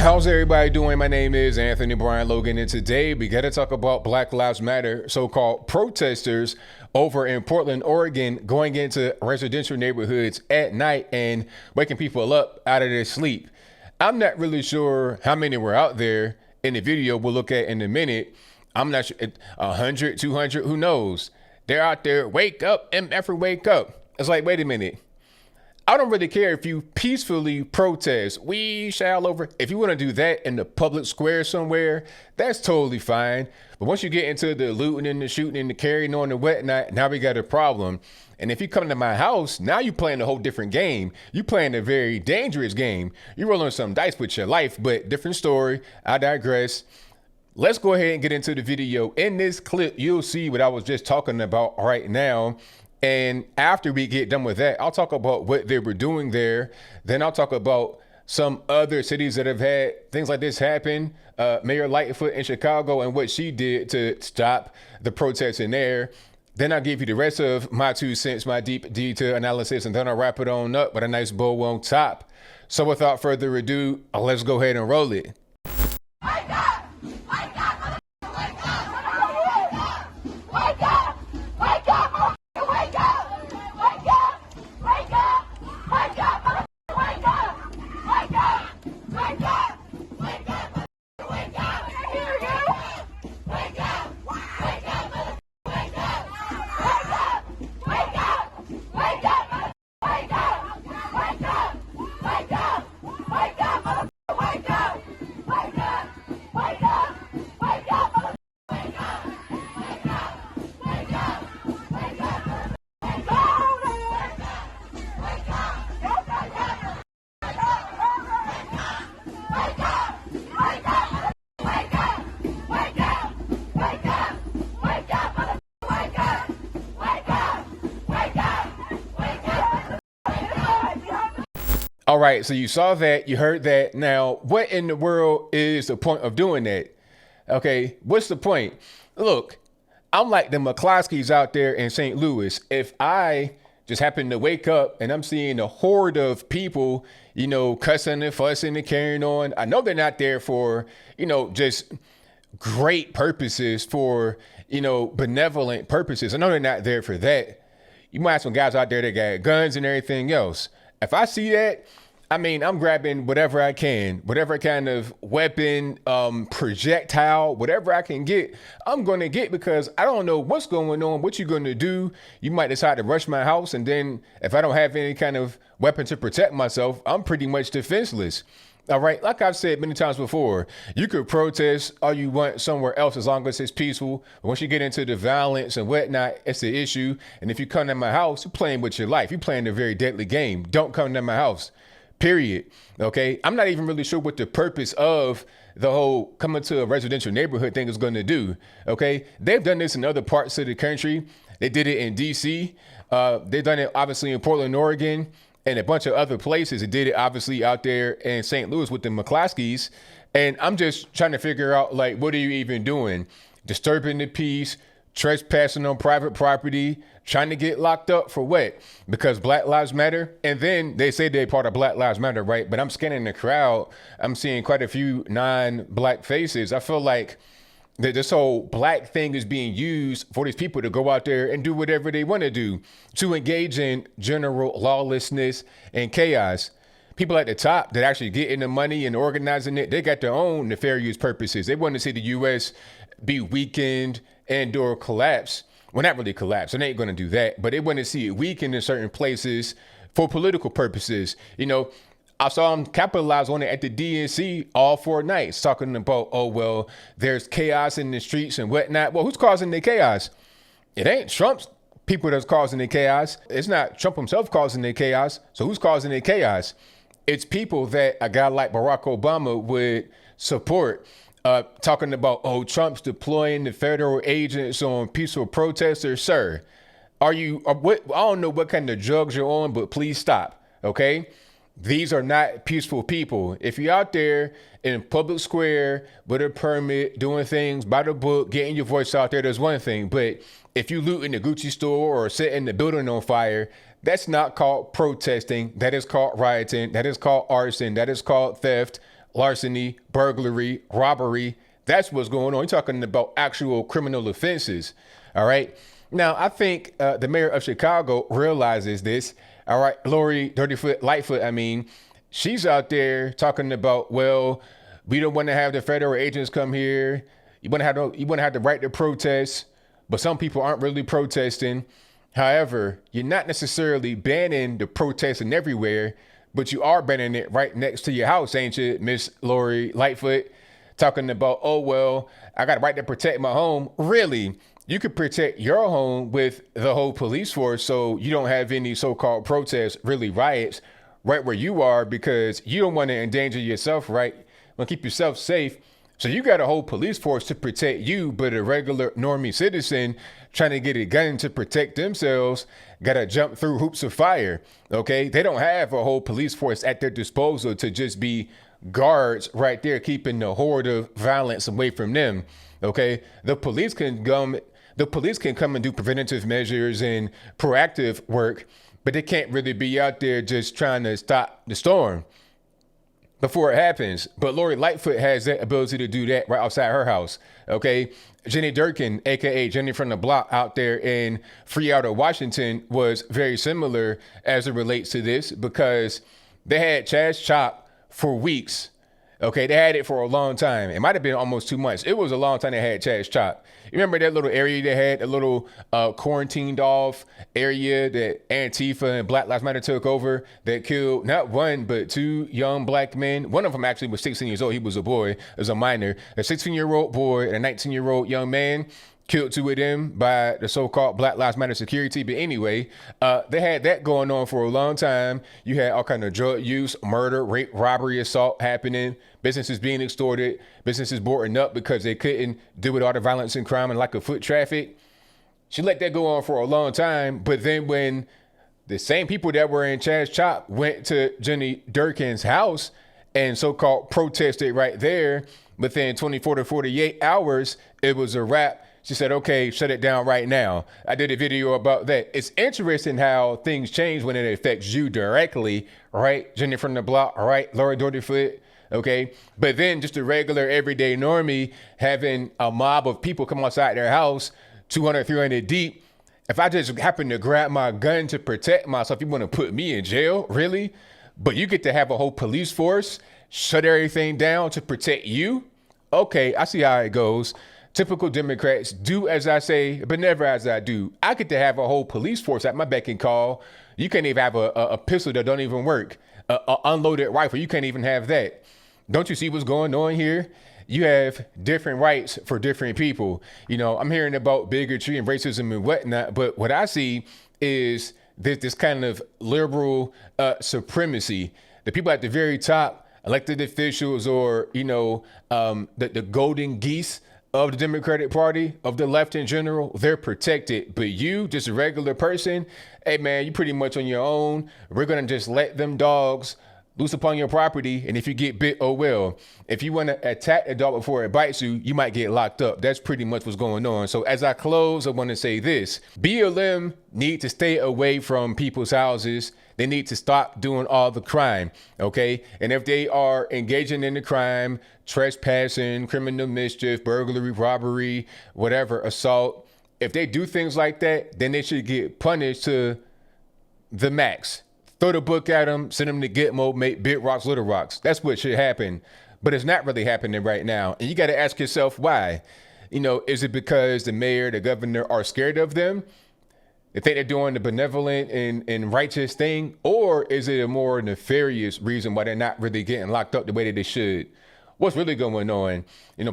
How's everybody doing? My name is Anthony Brian Logan, and today we got to talk about Black Lives Matter, so-called protesters over in Portland, Oregon, going into residential neighborhoods at night and waking people up out of their sleep. I'm not really sure how many were out there in the video we'll look at in a minute. I'm not sure, 100, 200, who knows? They're out there, wake up, MF, wake up. It's like, wait a minute. I don't really care if you peacefully protest. We shall over. If you want to do that in the public square somewhere, that's totally fine. But once you get into the looting and the shooting and the carrying on and whatnot, now we got a problem. And if you come to my house, now you're playing a whole different game. You're playing a very dangerous game. You're rolling some dice with your life, but different story. I digress. Let's go ahead and get into the video. In this clip, you'll see what I was just talking about right now. And after we get done with that, I'll talk about what they were doing there. Then I'll talk about some other cities that have had things like this happen. Mayor Lightfoot in Chicago and what she did to stop the protests in there. Then I'll give you the rest of my 2 cents, my deep detail analysis, and then I'll wrap it on up with a nice bow on top. So without further ado, let's go ahead and roll it. All right, so you saw that, you heard that. Now, what in the world is the point of doing that? Okay, what's the point? Look, I'm like the McCloskeys out there in St. Louis. If I just happen to wake up and I'm seeing a horde of people, cussing and fussing and carrying on, I know they're not there for, just great purposes, for, benevolent purposes. I know they're not there for that. You might have some guys out there that got guns and everything else. If I see that, I'm grabbing whatever I can, whatever kind of weapon, projectile, whatever I can get, I'm going to get, because I don't know what's going on, what you're going to do. You might decide to rush my house. And then if I don't have any kind of weapon to protect myself, I'm pretty much defenseless. All right. Like I've said many times before, you could protest all you want somewhere else as long as it's peaceful. But once you get into the violence and whatnot, it's the issue. And if you come to my house, you're playing with your life. You're playing a very deadly game. Don't come to my house, period. OK, I'm not even really sure what the purpose of the whole coming to a residential neighborhood thing is going to do. OK, they've done this in other parts of the country. They did it in D.C. They've done it, obviously, in Portland, Oregon, and a bunch of other places. It did it obviously out there in St. Louis with the McCloskeys. And I'm just trying to figure out, like, what are you even doing? Disturbing the peace, trespassing on private property, trying to get locked up for what? Because Black Lives Matter. And then they say they're part of Black Lives Matter, right? But I'm scanning the crowd. I'm seeing quite a few non-black faces. I feel like this whole black thing is being used for these people to go out there and do whatever they want to do, to engage in general lawlessness and chaos. People at the top that actually get in the money and organizing it, they got their own nefarious purposes. They want to see the U.S. be weakened and or collapse. Well, not really collapse. They ain't going to do that, but they want to see it weakened in certain places for political purposes. I saw them capitalize on it at the DNC all 4 nights, talking about, oh, well, there's chaos in the streets and whatnot. Well, who's causing the chaos? It ain't Trump's people that's causing the chaos. It's not Trump himself causing the chaos. So who's causing the chaos? It's people that a guy like Barack Obama would support, talking about, oh, Trump's deploying the federal agents on peaceful protesters. Sir, I don't know what kind of drugs you're on, but please stop. OK, these are not peaceful people. If you're out there in public square with a permit, doing things by the book, getting your voice out there, there's one thing. But if you loot in the Gucci store or setting the building on fire, that's not called protesting. That is called rioting. That is called arson. That is called theft. larceny, burglary, robbery. That's what's going on. You're talking about actual criminal offenses. All right. Now, I think the mayor of Chicago realizes this. All right. Lori Dirtyfoot Lightfoot, she's out there talking about, well, we don't want to have the federal agents come here. You want to have the right to protest, but some people aren't really protesting. However, you're not necessarily banning the protesting everywhere, but you are banning it right next to your house, ain't you, Miss Lori Lightfoot? Talking about, oh, well, I got a right to protect my home. Really? You could protect your home with the whole police force so you don't have any so-called protests, really riots, right where you are, because you don't want to endanger yourself, right? You want to keep yourself safe. So you got a whole police force to protect you, but a regular normie citizen trying to get a gun to protect themselves got to jump through hoops of fire, okay? They don't have a whole police force at their disposal to just be guards right there keeping the horde of violence away from them, okay? The police can come and do preventative measures and proactive work, but they can't really be out there just trying to stop the storm before it happens. But Lori Lightfoot has that ability to do that right outside her house, okay? Jenny Durkin, aka Jenny from the Block, out there in Freout, Washington, was very similar as it relates to this, because they had Chaz Chop for weeks. Okay, they had it for a long time. It might have been almost 2 months. It was a long time they had Chaz Chop. You remember that little area they had, a little quarantined off area that Antifa and Black Lives Matter took over that killed not one, but 2 young black men. One of them actually was 16 years old. He was a boy, as a minor. A 16-year-old boy and a 19-year-old young man killed 2 of them by the so-called Black Lives Matter security. But anyway, they had that going on for a long time. You had all kind of drug use, murder, rape, robbery, assault happening, businesses being extorted, businesses boarding up because they couldn't deal with all the violence and crime and like a foot traffic. She let that go on for a long time. But then when the same people that were in Chaz Chop went to Jenny Durkin's house and so-called protested right there, within 24 to 48 hours, it was a wrap. She said, okay, shut it down right now. I did a video about that. It's interesting how things change when it affects you directly, right? Jenny from the Block, all right? Lori Dirtyfoot, okay? But then just a regular everyday normie having a mob of people come outside their house, 200, 300 deep. If I just happen to grab my gun to protect myself, you want to put me in jail? Really? But you get to have a whole police force, shut everything down to protect you? Okay, I see how it goes. Typical Democrats, do as I say, but never as I do. I get to have a whole police force at my beck and call. You can't even have a pistol that don't even work. A unloaded rifle, you can't even have that. Don't you see what's going on here? You have different rights for different people. You know, I'm hearing about bigotry and racism and whatnot, but what I see is this kind of liberal supremacy. The people at the very top, elected officials, or, the golden geese of the Democratic Party, of the left in general, they're protected. But you, just a regular person, hey man, you pretty much on your own. We're gonna just let them dogs loose upon your property, and if you get bit, oh well. If you want to attack a dog before it bites you, you might get locked up. That's pretty much what's going on. So as I close, I want to say this. BLM need to stay away from people's houses. They need to stop doing all the crime, okay? And if they are engaging in the crime, trespassing, criminal mischief, burglary, robbery, whatever, assault, if they do things like that, then they should get punished to the max. Throw the book at them, send them to Gitmo, make big rocks, little rocks. That's what should happen. But it's not really happening right now. And you got to ask yourself why. Is it because the mayor, the governor are scared of them? They think they're doing the benevolent and righteous thing? Or is it a more nefarious reason why they're not really getting locked up the way that they should? What's really going on?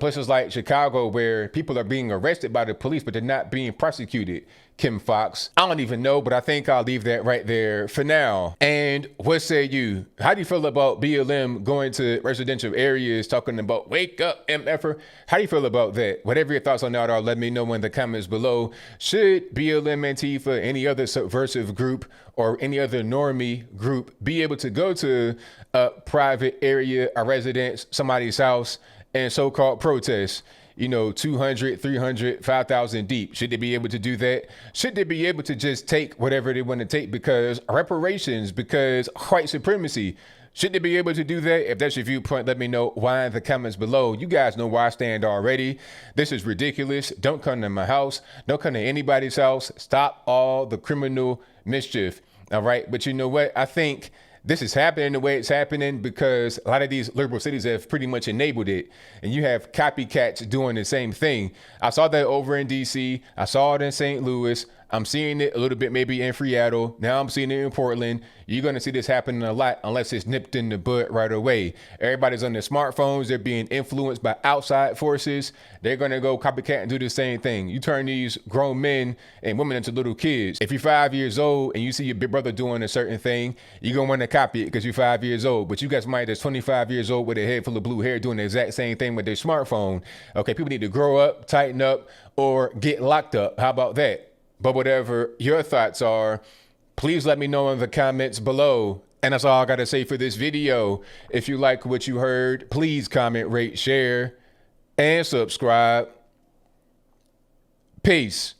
Places like Chicago where people are being arrested by the police, but they're not being prosecuted. Kim Fox, I don't even know, but I think I'll leave that right there for now. And what say you? How do you feel about BLM going to residential areas, talking about wake up, MFer? How do you feel about that? Whatever your thoughts on that are, let me know in the comments below. Should BLM, Antifa, any other subversive group, or any other normie group be able to go to a private area, a residence, somebody's house, and so-called protest? 200, 300, 5,000 deep. Should they be able to do that? Should they be able to just take whatever they want to take because reparations, because white supremacy? Should they be able to do that? If that's your viewpoint, let me know why in the comments below. You guys know where I stand already. This is ridiculous. Don't come to my house. Don't come to anybody's house. Stop all the criminal mischief. All right. But you know what? I think this is happening the way it's happening because a lot of these liberal cities have pretty much enabled it. And you have copycats doing the same thing. I saw that over in DC. I saw it in St. Louis. I'm seeing it a little bit maybe in Seattle. Now I'm seeing it in Portland. You're going to see this happening a lot unless it's nipped in the bud right away. Everybody's on their smartphones. They're being influenced by outside forces. They're going to go copycat and do the same thing. You turn these grown men and women into little kids. If you're 5 years old and you see your big brother doing a certain thing, you're going to want to copy it because you're 5 years old. But you got somebody that's 25 years old with a head full of blue hair doing the exact same thing with their smartphone. Okay, people need to grow up, tighten up, or get locked up. How about that? But whatever your thoughts are, please let me know in the comments below. And that's all I got to say for this video. If you like what you heard, please comment, rate, share, and subscribe. Peace.